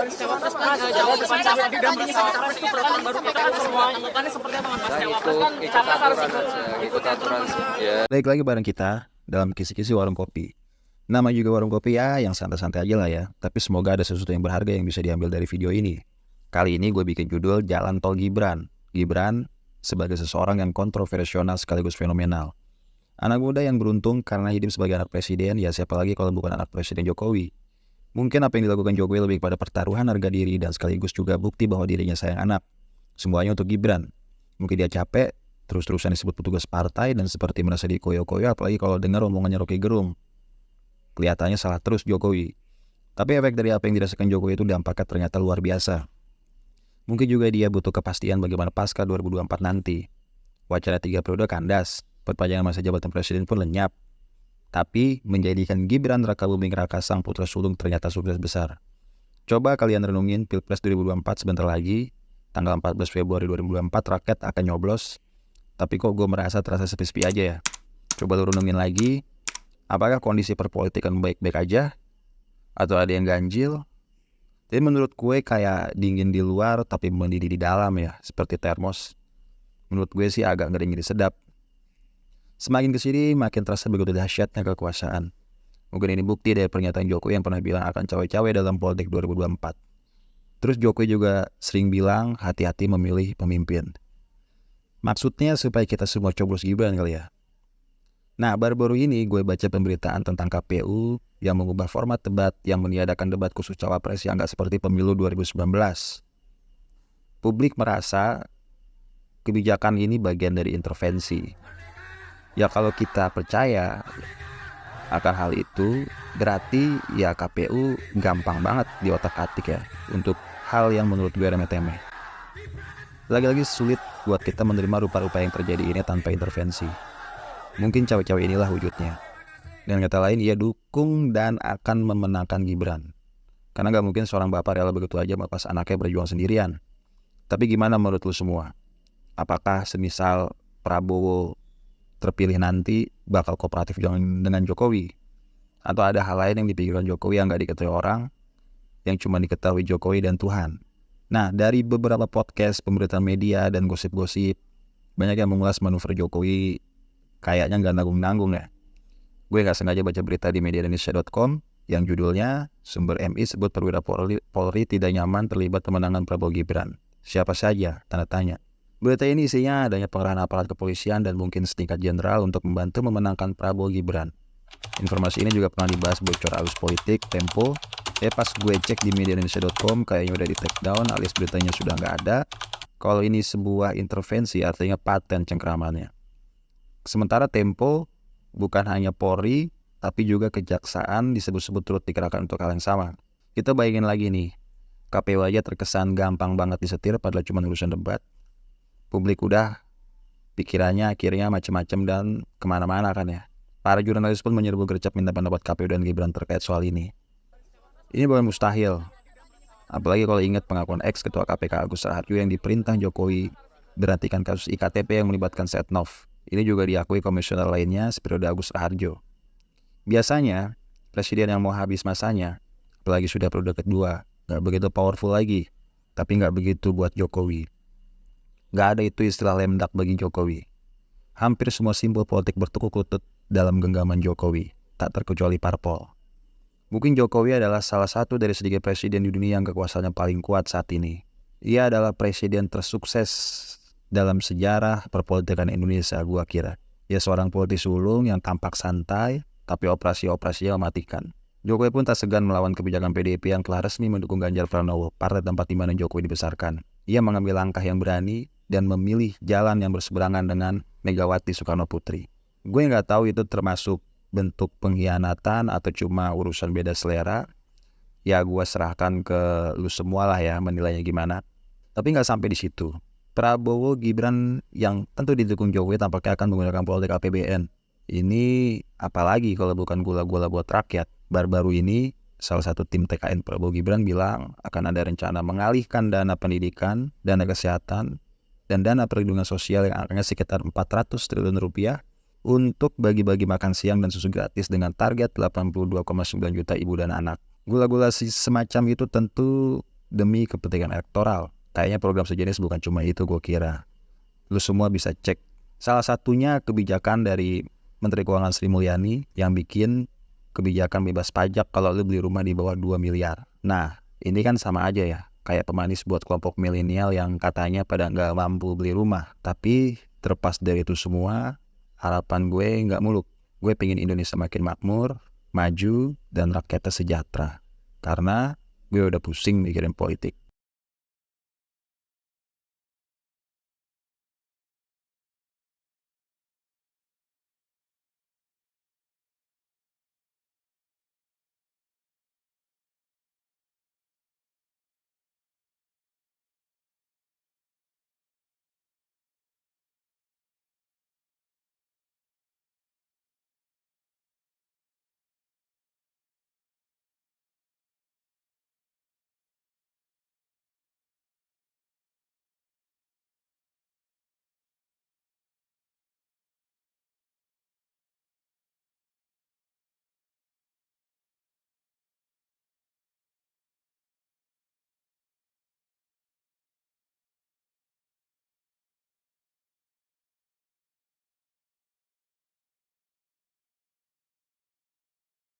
Cawapres kan jauh depan capres didampingi sama capres itu peraturan baru kita kan semua anggapannya seperti apa Mas? Cawapres kan capres harus ikut aturan. Baik lagi bareng kita dalam kisi-kisi warung kopi. Nama juga warung kopi ya, yang santai-santai aja lah ya. Tapi semoga ada sesuatu yang berharga yang bisa diambil dari video ini. Kali ini gue bikin judul Jalan Tol Gibran. Gibran sebagai seseorang yang kontroversial sekaligus fenomenal. Anak muda yang beruntung karena hidup sebagai anak presiden, ya siapa lagi kalau bukan anak presiden Jokowi. Mungkin apa yang dilakukan Jokowi lebih pada pertaruhan harga diri dan sekaligus juga bukti bahwa dirinya sayang anak. Semuanya untuk Gibran. Mungkin dia capek, terus-terusan disebut petugas partai dan seperti merasa dikoyo-koyo apalagi kalau dengar omongannya Rocky Gerung. Kelihatannya salah terus Jokowi. Tapi efek dari apa yang dirasakan Jokowi itu dampaknya ternyata luar biasa. Mungkin juga dia butuh kepastian bagaimana pasca 2024 nanti. Wacana 3 periode kandas, perpanjangan masa jabatan presiden pun lenyap. Tapi menjadikan Gibran Rakabuming Raka sang putra sulung ternyata sukses besar. Coba kalian renungin Pilpres 2024 sebentar lagi, tanggal 14 Februari 2024 rakyat akan nyoblos. Tapi kok gue merasa terasa sepi-sepi aja ya. Coba lu renungin lagi, apakah kondisi perpolitikan baik-baik aja? Atau ada yang ganjil? Jadi menurut gue kayak dingin di luar tapi mendidih di dalam ya, seperti termos. Menurut gue sih agak ngeri-ngeri sedap. Semakin kesini makin terasa begitu dahsyatnya kekuasaan. Mungkin ini bukti dari pernyataan Jokowi yang pernah bilang akan cawe-cawe dalam politik 2024. Terus Jokowi juga sering bilang hati-hati memilih pemimpin. Maksudnya supaya kita semua coblos Gibran kali ya. Nah, baru-baru ini gue baca pemberitaan tentang KPU yang mengubah format debat yang meniadakan debat khusus cawapres yang gak seperti pemilu 2019. Publik merasa kebijakan ini bagian dari intervensi. Ya kalau kita percaya akan hal itu, berarti ya KPU gampang banget di otak-atik ya untuk hal yang menurut gue remeh-temeh. Lagi-lagi sulit buat kita menerima rupa-rupa yang terjadi ini tanpa intervensi. Mungkin cawe-cawe inilah wujudnya. Dengan kata lain, ia dukung dan akan memenangkan Gibran. Karena gak mungkin seorang bapak rela begitu aja melepas anaknya berjuang sendirian. Tapi gimana menurut lu semua? Apakah semisal Prabowo terpilih nanti bakal kooperatif dengan Jokowi? Atau ada hal lain yang dipikirkan Jokowi yang gak diketahui orang, yang cuma diketahui Jokowi dan Tuhan? Nah, dari beberapa podcast, pemberitaan media, dan gosip-gosip, banyak yang mengulas manuver Jokowi kayaknya gak nanggung-nanggung ya. Gue gak sengaja baca berita di mediaindonesia.com yang judulnya Sumber MI sebut perwira Polri tidak nyaman terlibat pemenangan Prabowo Gibran. Siapa saja? Tanda tanya. Berita ini isinya adanya pengerahan aparat kepolisian dan mungkin setingkat jenderal untuk membantu memenangkan Prabowo Gibran. Informasi ini juga pernah dibahas bocor arus politik, Tempo. Pas gue cek di mediaindonesia.com kayaknya udah di take down alias beritanya sudah nggak ada. Kalau ini sebuah intervensi artinya paten cengkramannya. Sementara Tempo bukan hanya Polri tapi juga kejaksaan disebut-sebut turut dikerahkan untuk hal yang sama. Kita bayangin lagi nih, KPU aja terkesan gampang banget disetir padahal cuma urusan debat. Publik udah pikirannya akhirnya macam-macam dan kemana-mana kan ya. Para jurnalis pun menyerbu gercep minta pendapat KPU dan Gibran terkait soal ini. Ini bukan mustahil. Apalagi kalau ingat pengakuan ex-ketua KPK Agus Raharjo yang diperintah Jokowi berhentikan kasus IKTP yang melibatkan Setnov. Ini juga diakui komisioner lainnya seperiode Agus Raharjo. Biasanya, presiden yang mau habis masanya, apalagi sudah periode kedua, gak begitu powerful lagi. Tapi gak begitu buat Jokowi. Gak ada itu istilah lemdak bagi Jokowi. Hampir semua simbol politik bertukuk lutut dalam genggaman Jokowi, tak terkecuali parpol. Mungkin Jokowi adalah salah satu dari sedikit presiden di dunia yang kekuasaannya paling kuat saat ini. Ia adalah presiden tersukses dalam sejarah perpolitikan Indonesia, gua kira. Ia seorang politisi sulung yang tampak santai, tapi operasi-operasinya mematikan. Jokowi pun tak segan melawan kebijakan PDIP yang telah resmi mendukung Ganjar Pranowo, partai tempat di mana Jokowi dibesarkan. Ia mengambil langkah yang berani dan memilih jalan yang berseberangan dengan Megawati Soekarno Putri. Gue nggak tahu itu termasuk bentuk pengkhianatan atau cuma urusan beda selera. Ya gue serahkan ke lu semua lah ya menilainya gimana. Tapi nggak sampai di situ. Prabowo Gibran yang tentu didukung Jokowi tampaknya akan menggunakan politik APBN. Ini apalagi kalau bukan gula-gula buat rakyat. Baru-baru ini salah satu tim TKN Prabowo Gibran bilang akan ada rencana mengalihkan dana pendidikan, dana kesehatan, dan dana perlindungan sosial yang angkanya sekitar 400 triliun rupiah untuk bagi-bagi makan siang dan susu gratis dengan target 82,9 juta ibu dan anak. Gula-gula semacam itu tentu demi kepentingan elektoral. Kayaknya program sejenis bukan cuma itu gue kira. Lu semua bisa cek. Salah satunya kebijakan dari Menteri Keuangan Sri Mulyani yang bikin kebijakan bebas pajak kalau lu beli rumah di bawah 2 miliar. Nah, ini kan sama aja ya. Kayak pemanis buat kelompok milenial yang katanya pada nggak mampu beli rumah. Tapi terlepas dari itu semua, harapan gue nggak muluk. Gue pengen Indonesia makin makmur, maju, dan rakyatnya sejahtera. Karena gue udah pusing mikirin politik.